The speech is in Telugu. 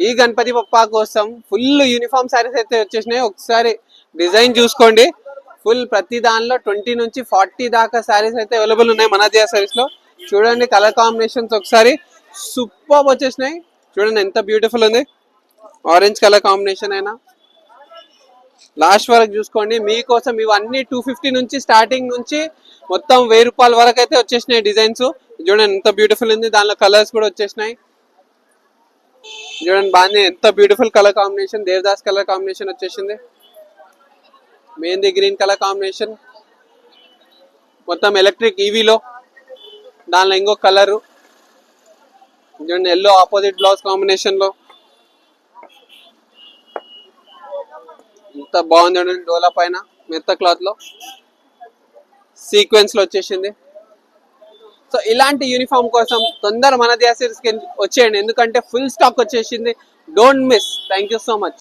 ఈ గణపతి బప్పా కోసం ఫుల్ యూనిఫామ్ శారీస్ అయితే వచ్చేసినాయి. ఒకసారి డిజైన్ చూసుకోండి. ఫుల్ ప్రతి దానిలో 20 నుంచి 40 దాకా శారీస్ అయితే అవైలబుల్ ఉన్నాయి మన దియా శారీస్ లో. చూడండి కలర్ కాంబినేషన్స్ ఒకసారి సూపర్ వచ్చేసినాయి. చూడండి ఎంత బ్యూటిఫుల్ ఉంది. ఆరెంజ్ కలర్ కాంబినేషన్ అయినా లాస్ట్ వరకు చూసుకోండి. మీకోసం ఇవన్నీ 250 నుంచి స్టార్టింగ్ నుంచి మొత్తం 1000 రూపాయల వరకు అయితే వచ్చేసినాయి డిజైన్స్. చూడండి ఎంత బ్యూటిఫుల్ ఉంది. దానిలో కలర్స్ కూడా వచ్చేసినాయి. చూడండి బాగానే ఎంత beautiful colour combination. Devdas colour combination వచ్చేసింది. మెహందీ గ్రీన్ కలర్ కాంబినేషన్ మొత్తం ఎలక్ట్రిక్ ఈవీలో. దానిలో ఇంకో కలరు చూడండి ఎల్లో ఆపోజిట్ బ్లౌజ్ కాంబినేషన్ లో ఎంత బాగుంది చూడండి. డోలా పైన మెత్త క్లాత్ లో సీక్వెన్స్ లో వచ్చేసింది. సో ఇలాంటి యూనిఫామ్ కోసం తొందర మన దియా సిరీస్ కి వచ్చేయండి, ఎందుకంటే ఫుల్ స్టాక్ వచ్చేసింది. Don't miss. Thank you so much.